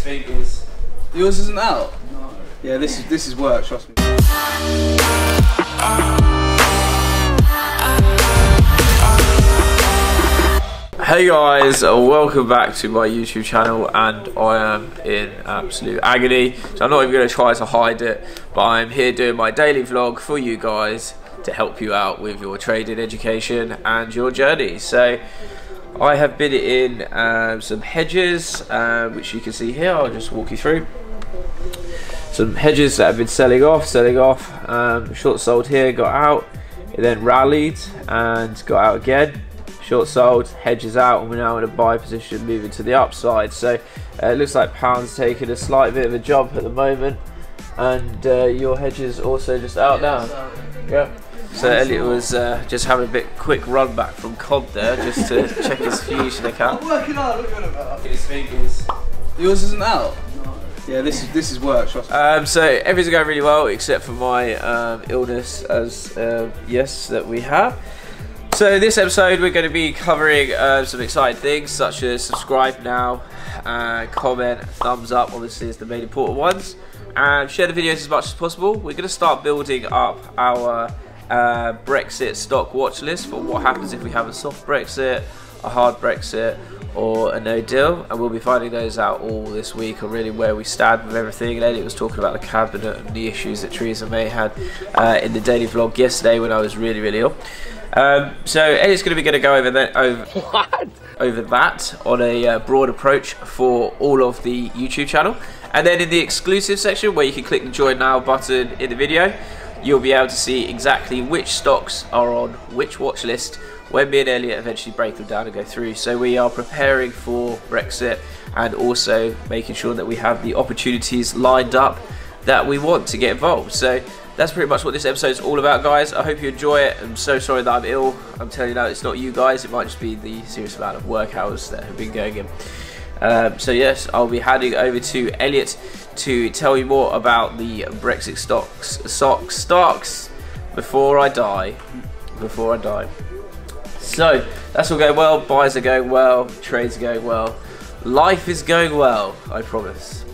fingers. Yours isn't out? No. Yeah, this is work, trust me. Hey guys, welcome back to my YouTube channel, and I am in absolute agony, so I'm not even going to try to hide it, but I'm here doing my daily vlog for you guys to help you out with your trading education and your journey. So I have been in some hedges, which you can see here. I'll just walk you through some hedges that have been selling off, short sold here, got out, it then rallied and got out again. Short sold, hedges out, and we're now in a buy position moving to the upside. So it looks like pound's taking a slight bit of a jump at the moment, and your hedges also just out now. Yeah. So Elliot was just having a quick run back from COD there, just to check his fusion account. I'm working hard, look at about. His fingers. Yours isn't out? No. Yeah, this is work, trust me. So everything's going really well except for my illness, as yes, that we have. So this episode we're going to be covering some exciting things such as subscribe now, comment, thumbs up, obviously is the main important ones, and share the videos as much as possible. We're going to start building up our Brexit stock watch list for what happens if we have a soft Brexit, a hard Brexit, or a no deal, and we'll be finding those out all this week on really where we stand with everything. And Elliot was talking about the cabinet and the issues that Theresa May had in the daily vlog yesterday when I was really ill. So Elliot's going to go over that on a broad approach for all of the YouTube channel, and then in the exclusive section where you can click the join now button in the video, you'll be able to see exactly which stocks are on which watch list when me and Elliot eventually break them down and go through. So we are preparing for Brexit and also making sure that we have the opportunities lined up that we want to get involved. So that's pretty much what this episode is all about, guys. I hope you enjoy it. I'm so sorry that I'm ill. I'm telling you now, it's not you guys. It might just be the serious amount of work hours that have been going in. So yes, I'll be handing over to Elliot to tell you more about the Brexit stocks before I die. So that's all going well. Buys are going well. Trades are going well. Life is going well, I promise.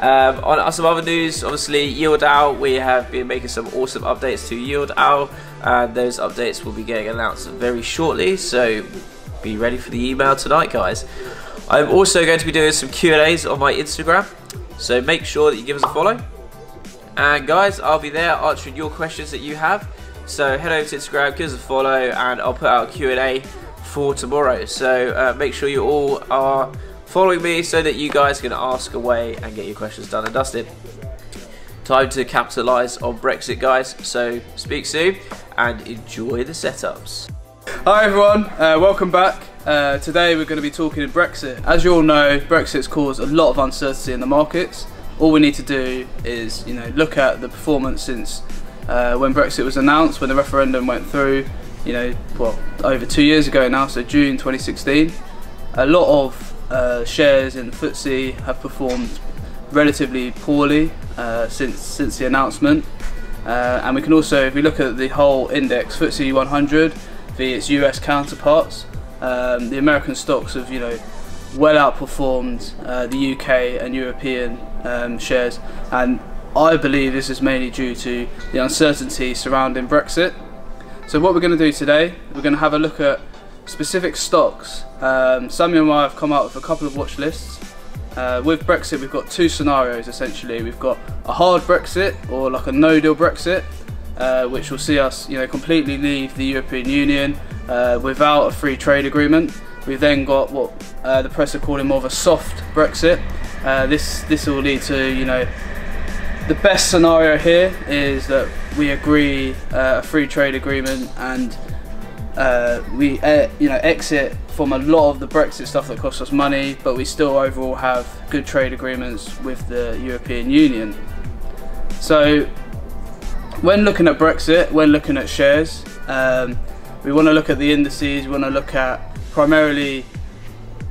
On some other news, obviously Yield Owl, we have been making some awesome updates to Yield Owl, and those updates will be getting announced very shortly, so be ready for the email tonight, guys. I'm also going to be doing some Q&As on my Instagram, so make sure that you give us a follow, and guys, I'll be there answering your questions that you have. So head over to Instagram, give us a follow, and I'll put out a Q&A for tomorrow, so make sure you all are following me so that you guys can ask away and get your questions done and dusted. Time to capitalise on Brexit, guys. So speak soon and enjoy the setups. Hi everyone, welcome back. Today we're going to be talking Brexit. As you all know, Brexit's caused a lot of uncertainty in the markets. All we need to do is, look at the performance since when Brexit was announced, when the referendum went through, over 2 years ago now, so June 2016. A lot of shares in the FTSE have performed relatively poorly since the announcement, and we can also, if we look at the whole index, FTSE 100 via its US counterparts, the American stocks have well outperformed the UK and European shares, and I believe this is mainly due to the uncertainty surrounding Brexit. So what we're going to do today, we're going to have a look at specific stocks. Samuel and I have come out with a couple of watch lists. With Brexit, we've got two scenarios essentially. We've got a hard Brexit, or like a no-deal Brexit, which will see us, completely leave the European Union without a free trade agreement. We've then got what the press are calling more of a soft Brexit. This will lead to, the best scenario here is that we agree a free trade agreement and we exit from a lot of the Brexit stuff that costs us money, but we still overall have good trade agreements with the European Union. So when looking at Brexit, when looking at shares, we want to look at the indices. We want to look at primarily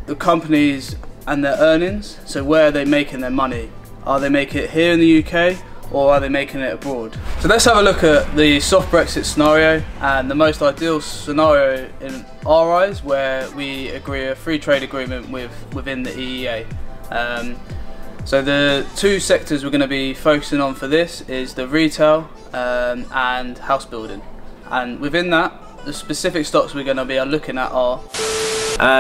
the companies and their earnings. So where are they making their money? Are they making it here in the UK, or are they making it abroad? So let's have a look at the soft Brexit scenario, and the most ideal scenario in our eyes, where we agree a free trade agreement within the EEA. So the two sectors we're going to be focusing on for this is the retail and house building, and within that the specific stocks we're going to be looking at are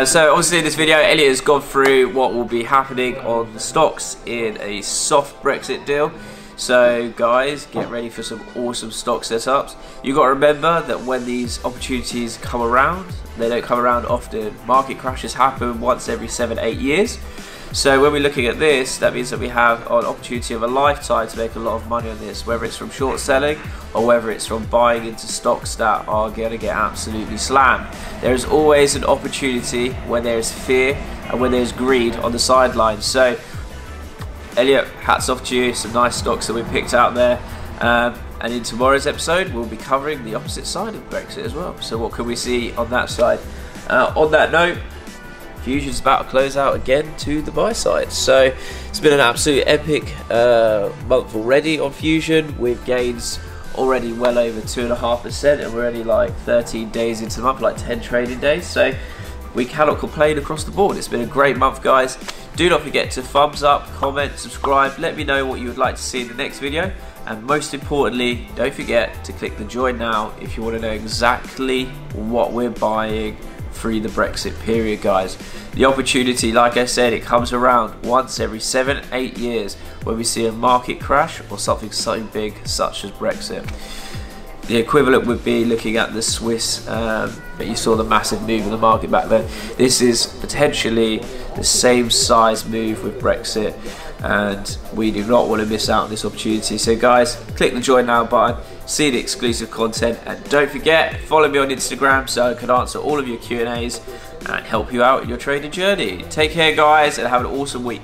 so obviously in this video Elliot has gone through what will be happening on the stocks in a soft Brexit deal. So guys, get ready for some awesome stock setups. You've got to remember that when these opportunities come around, they don't come around often. Market crashes happen once every 7-8 years. So when we're looking at this, that means that we have an opportunity of a lifetime to make a lot of money on this, whether it's from short selling or whether it's from buying into stocks that are going to get absolutely slammed. There is always an opportunity when there is fear and when there's greed on the sidelines. So Elliot, hats off to you, some nice stocks that we picked out there. And in tomorrow's episode, we'll be covering the opposite side of Brexit as well. So what can we see on that side? On that note, Fusion's about to close out again to the buy side. So it's been an absolute epic month already on Fusion, with gains already well over 2.5%, and we're only like 13 days into the month, like 10 trading days. So we cannot complain across the board. It's been a great month, guys. Do not forget to thumbs up, comment, subscribe. Let me know what you would like to see in the next video. And most importantly, don't forget to click the join now if you want to know exactly what we're buying through the Brexit period, guys. The opportunity, like I said, it comes around once every 7-8 years when we see a market crash or something so big such as Brexit. The equivalent would be looking at the Swiss, but you saw the massive move in the market back then. This is potentially the same size move with Brexit, and we do not want to miss out on this opportunity. So guys, click the join now button, see the exclusive content, and don't forget, follow me on Instagram so I can answer all of your Q&As and help you out in your trading journey. Take care, guys, and have an awesome week.